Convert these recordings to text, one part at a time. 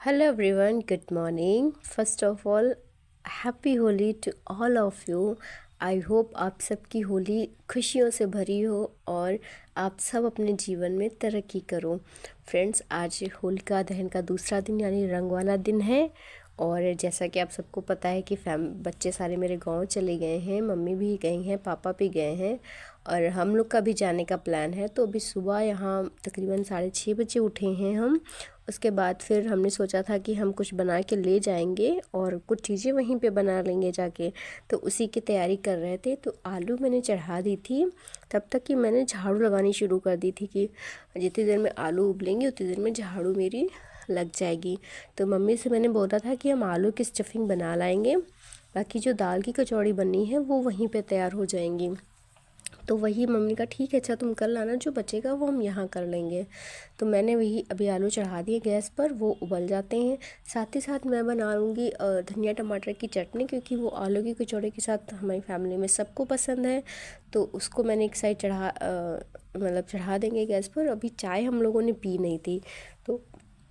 Hello everyone, good morning. First of all, happy Holi to all of you. I hope आप सबकी होली खुशियों से भरी हो और आप सब अपने जीवन में तरक्की करो। फ्रेंड्स, आज होलिका दहन का दूसरा दिन यानी रंग वाला दिन है। और जैसा कि आप सबको पता है कि बच्चे सारे मेरे गांव चले गए हैं, मम्मी भी गई हैं, पापा भी गए हैं और हम लोग का भी जाने का प्लान है। तो अभी सुबह यहाँ तकरीबन 6:30 बजे उठे हैं हम। उसके बाद फिर हमने सोचा था कि हम कुछ बना के ले जाएंगे और कुछ चीज़ें वहीं पे बना लेंगे जाके। तो उसी की तैयारी कर रहे थे। तो आलू मैंने चढ़ा दी थी, तब तक कि मैंने झाड़ू लगानी शुरू कर दी थी कि जितनी देर में आलू उबलेंगे उतनी देर में झाड़ू मेरी लग जाएगी। तो मम्मी से मैंने बोला था कि हम आलू की स्टफिंग बना लाएंगे, बाकी जो दाल की कचौड़ी बननी है वो वहीं पे तैयार हो जाएंगी। तो वही मम्मी का ठीक है, अच्छा तुम कर लाना, जो बचेगा वो हम यहाँ कर लेंगे। तो मैंने वही अभी आलू चढ़ा दिए गैस पर, वो उबल जाते हैं। साथ ही साथ मैं बना लूँगी धनिया टमाटर की चटनी, क्योंकि वो आलू की कचौड़ी के साथ हमारी फैमिली में सबको पसंद है। तो उसको मैंने एक साइड चढ़ा देंगे गैस पर। अभी चाय हम लोगों ने पी नहीं थी, तो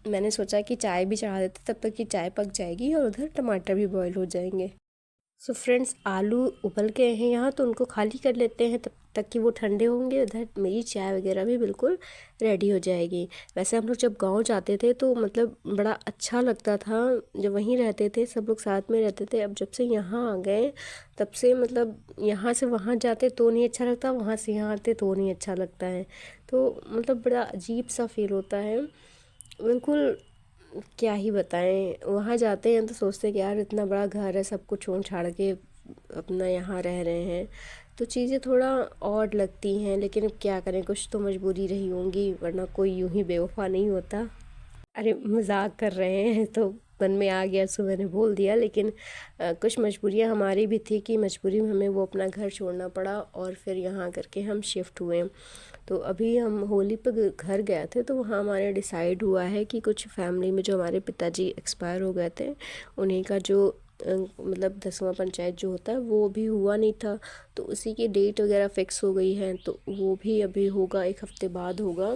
मैंने सोचा कि चाय भी चढ़ा देते, तब तक कि चाय पक जाएगी और उधर टमाटर भी बॉईल हो जाएंगे। सो फ्रेंड्स, आलू उबल गए हैं यहाँ, तो उनको खाली कर लेते हैं तब तक कि वो ठंडे होंगे। उधर मेरी चाय वगैरह भी बिल्कुल रेडी हो जाएगी। वैसे हम लोग जब गांव जाते थे तो मतलब बड़ा अच्छा लगता था, जब वहीं रहते थे सब लोग साथ में रहते थे। अब जब से यहाँ आ गए तब से मतलब यहाँ से वहाँ जाते तो नहीं अच्छा लगता, वहाँ से यहाँ आते तो नहीं अच्छा लगता है। तो मतलब बड़ा अजीब सा फील होता है बिल्कुल। क्या ही बताएं, वहाँ जाते हैं तो सोचते हैं कि यार इतना बड़ा घर है, सब कुछ छोड़ छाड़ के अपना यहाँ रह रहे हैं, तो चीज़ें थोड़ा ऑड लगती हैं। लेकिन अब क्या करें, कुछ तो मजबूरी रही होंगी, वरना कोई यूं ही बेवफा नहीं होता। अरे मजाक कर रहे हैं, तो मन में आ गया सो मैंने बोल दिया। लेकिन कुछ मजबूरियाँ हमारी भी थी कि मजबूरी में हमें वो अपना घर छोड़ना पड़ा और फिर यहाँ करके हम शिफ्ट हुए। तो अभी हम होली पर घर गए थे, तो वहाँ हमारे डिसाइड हुआ है कि कुछ फैमिली में जो हमारे पिताजी एक्सपायर हो गए थे, उन्हीं का जो मतलब 10वां पंचायत जो होता है वो भी हुआ नहीं था। तो उसी की डेट वगैरह फ़िक्स हो गई है, तो वो भी अभी होगा, 1 हफ्ते बाद होगा।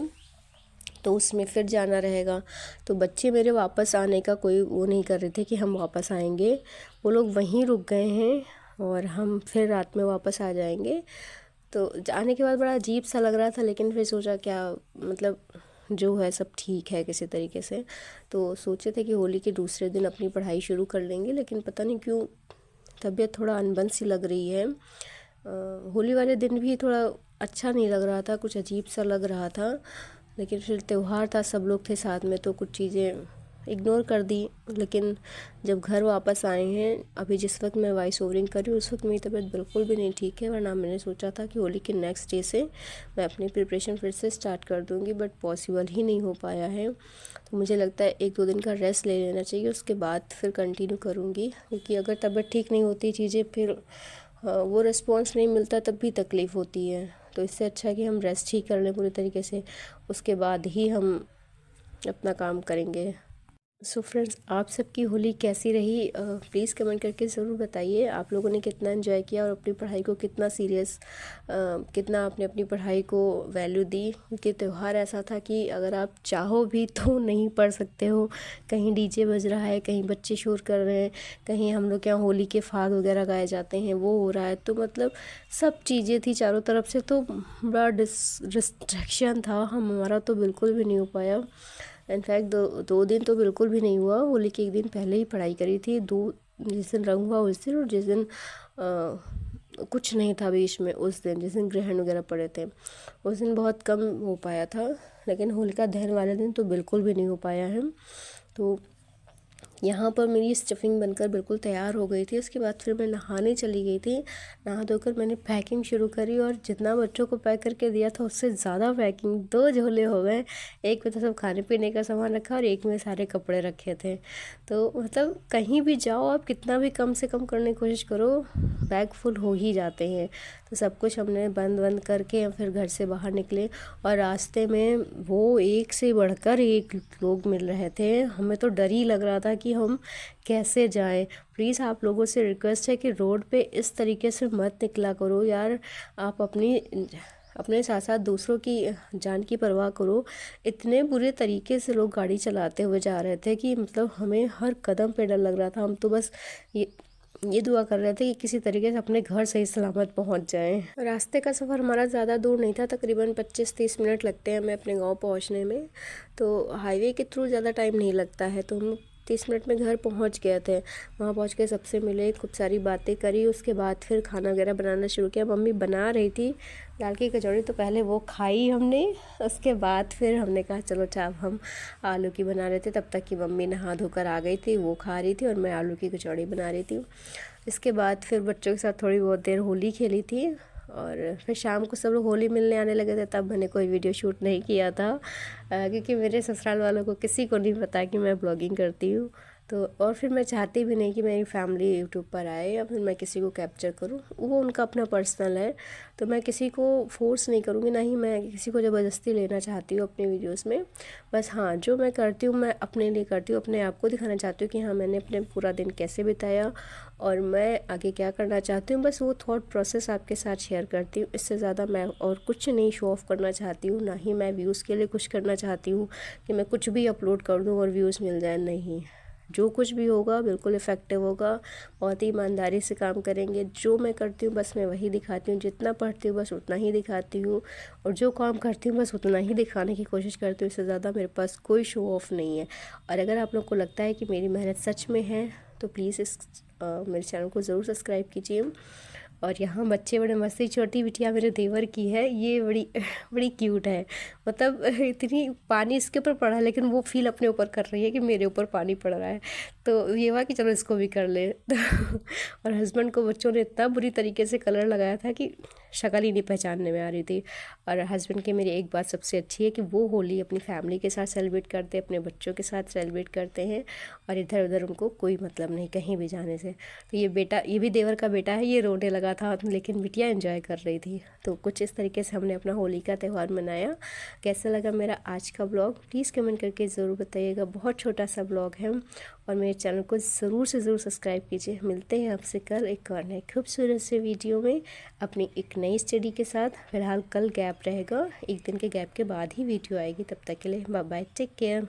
तो उसमें फिर जाना रहेगा। तो बच्चे मेरे वापस आने का कोई वो नहीं कर रहे थे कि हम वापस आएंगे, वो लोग वहीं रुक गए हैं और हम फिर रात में वापस आ जाएंगे। तो जाने के बाद बड़ा अजीब सा लग रहा था, लेकिन फिर सोचा क्या मतलब जो है सब ठीक है किसी तरीके से। तो सोचे थे कि होली के दूसरे दिन अपनी पढ़ाई शुरू कर लेंगे, लेकिन पता नहीं क्यों तबीयत थोड़ा अनबन सी लग रही है। होली वाले दिन भी थोड़ा अच्छा नहीं लग रहा था, कुछ अजीब सा लग रहा था। लेकिन फिर त्यौहार था, सब लोग थे साथ में, तो कुछ चीज़ें इग्नोर कर दी। लेकिन जब घर वापस आए हैं, अभी जिस वक्त मैं वॉइस ओवरिंग कर रही हूँ उस वक्त मेरी तबीयत बिल्कुल भी नहीं ठीक है। वरना मैंने सोचा था कि होली के नेक्स्ट डे से मैं अपनी प्रिपरेशन फिर से स्टार्ट कर दूँगी, बट पॉसिबल ही नहीं हो पाया है। तो मुझे लगता है 1-2 दिन का रेस्ट ले लेना चाहिए, उसके बाद फिर कंटिन्यू करूँगी। क्योंकि अगर तबीयत ठीक नहीं होती चीज़ें फिर वो रिस्पॉन्स नहीं मिलता, तब भी तकलीफ़ होती है। तो इससे अच्छा है कि हम रेस्ट ही कर लें पूरी तरीके से, उसके बाद ही हम अपना काम करेंगे। सो फ्रेंड्स, आप सबकी होली कैसी रही प्लीज़ कमेंट करके ज़रूर बताइए। आप लोगों ने कितना एंजॉय किया और अपनी पढ़ाई को कितना सीरियस कितना आपने अपनी पढ़ाई को वैल्यू दी। क्योंकि त्यौहार ऐसा था कि अगर आप चाहो भी तो नहीं पढ़ सकते हो। कहीं डीजे बज रहा है, कहीं बच्चे शोर कर रहे हैं, कहीं हम लोग के यहाँ होली के फाग वगैरह गाए जाते हैं वो हो रहा है। तो मतलब सब चीज़ें थी चारों तरफ से, तो बड़ा डिस्ट्रैक्शन था। हमारा तो बिल्कुल भी नहीं हो पाया। इनफैक्ट 2 दिन तो बिल्कुल भी नहीं हुआ। होली के 1 दिन पहले ही पढ़ाई करी थी, जिस दिन रंग हुआ उस दिन, और जिस दिन कुछ नहीं था बीच में, उस दिन जिस दिन ग्रहण वगैरह पड़े थे उस दिन बहुत कम हो पाया था। लेकिन होलिका दहन वाले दिन तो बिल्कुल भी नहीं हो पाया है। तो यहाँ पर मेरी स्टफिंग बनकर बिल्कुल तैयार हो गई थी। उसके बाद फिर मैं नहाने चली गई थी। नहा धोकर मैंने पैकिंग शुरू करी और जितना बच्चों को पैक करके दिया था उससे ज़्यादा पैकिंग, 2 झोले हो गए। एक में तो सब खाने पीने का सामान रखा और एक में सारे कपड़े रखे थे। तो मतलब कहीं भी जाओ आप कितना भी कम से कम करने की कोशिश करो, बैग फुल हो ही जाते हैं। तो सब कुछ हमने बंद करके हम फिर घर से बाहर निकले और रास्ते में वो एक से बढ़कर एक लोग मिल रहे थे। हमें तो डर ही लग रहा था कि हम कैसे जाएं। प्लीज़ आप लोगों से रिक्वेस्ट है कि रोड पे इस तरीके से मत निकला करो यार। आप अपनी अपने साथ साथ दूसरों की जान की परवाह करो। इतने बुरे तरीके से लोग गाड़ी चलाते हुए जा रहे थे कि मतलब हमें हर कदम पे डर लग रहा था। हम तो बस ये दुआ कर रहे थे कि किसी तरीके से अपने घर सही सलामत पहुंच जाएं। रास्ते का सफ़र हमारा ज़्यादा दूर नहीं था, तकरीबन 25-30 मिनट लगते हैं हमें अपने गांव पहुंचने में। तो हाईवे के थ्रू ज़्यादा टाइम नहीं लगता है, तो हम 30 मिनट में घर पहुंच गए थे। वहाँ पहुंच के सबसे मिले, खूब सारी बातें करी, उसके बाद फिर खाना वगैरह बनाना शुरू किया। मम्मी बना रही थी दाल की कचौड़ी, तो पहले वो खाई हमने, उसके बाद फिर हमने कहा चलो चाप हम आलू की बना रहे थे। तब तक कि मम्मी नहा धोकर आ गई थी, वो खा रही थी और मैं आलू की कचौड़ी बना रही थी। इसके बाद फिर बच्चों के साथ थोड़ी बहुत देर होली खेली थी और फिर शाम को सब लोग होली मिलने आने लगे थे। तब मैंने कोई वीडियो शूट नहीं किया था क्योंकि मेरे ससुराल वालों को किसी को नहीं पता कि मैं ब्लॉगिंग करती हूँ। तो और फिर मैं चाहती भी नहीं कि मेरी फैमिली यूट्यूब पर आए या फिर मैं किसी को कैप्चर करूँ, वो उनका अपना पर्सनल है। तो मैं किसी को फोर्स नहीं करूँगी, ना ही मैं किसी को ज़बरदस्ती लेना चाहती हूँ अपने वीडियोस में। बस हाँ, जो मैं करती हूँ मैं अपने लिए करती हूँ, अपने आप को दिखाना चाहती हूँ कि हाँ मैंने अपने पूरा दिन कैसे बिताया और मैं आगे क्या करना चाहती हूँ। बस वो थॉट प्रोसेस आपके साथ शेयर करती हूँ। इससे ज़्यादा मैं और कुछ नहीं शो ऑफ़ करना चाहती हूँ, ना ही मैं व्यूज़ के लिए कुछ करना चाहती हूँ कि मैं कुछ भी अपलोड कर दूँ और व्यूज़ मिल जाए। नहीं, जो कुछ भी होगा बिल्कुल इफ़ेक्टिव होगा, बहुत ही ईमानदारी से काम करेंगे। जो मैं करती हूँ बस मैं वही दिखाती हूँ, जितना पढ़ती हूँ बस उतना ही दिखाती हूँ और जो काम करती हूँ बस उतना ही दिखाने की कोशिश करती हूँ। इससे ज़्यादा मेरे पास कोई शो ऑफ़ नहीं है। और अगर आप लोग को लगता है कि मेरी मेहनत सच में है तो प्लीज़ मेरे चैनल को ज़रूर सब्सक्राइब कीजिए। और यहाँ बच्चे बड़े मस्ती, छोटी बिटिया मेरे देवर की है, ये बड़ी बड़ी क्यूट है। मतलब इतनी पानी इसके ऊपर पड़ा लेकिन वो फील अपने ऊपर कर रही है कि मेरे ऊपर पानी पड़ रहा है। तो ये हुआ कि चलो इसको भी कर ले। और हस्बैंड को बच्चों ने इतना बुरी तरीके से कलर लगाया था कि शक्ल ही नहीं पहचानने में आ रही थी। और हस्बैंड की मेरी एक बात सबसे अच्छी है कि वो होली अपनी फैमिली के साथ सेलिब्रेट करते हैं, अपने बच्चों के साथ सेलिब्रेट करते हैं और इधर उधर उनको कोई मतलब नहीं कहीं भी जाने से। तो ये बेटा, ये भी देवर का बेटा है, ये रोने लगा था लेकिन बिटिया एंजॉय कर रही थी। तो कुछ इस तरीके से हमने अपना होली का त्यौहार मनाया। कैसा लगा मेरा आज का ब्लॉग प्लीज़ कमेंट करके ज़रूर बताइएगा। बहुत छोटा सा ब्लॉग है और मेरे चैनल को ज़रूर से ज़रूर सब्सक्राइब कीजिए। मिलते हैं आपसे कल एक और नए खूबसूरत से वीडियो में अपनी एक नई स्टडी के साथ। फिलहाल कल गैप रहेगा, एक दिन के गैप के बाद ही वीडियो आएगी। तब तक के लिए बाय बाय, टेक केयर।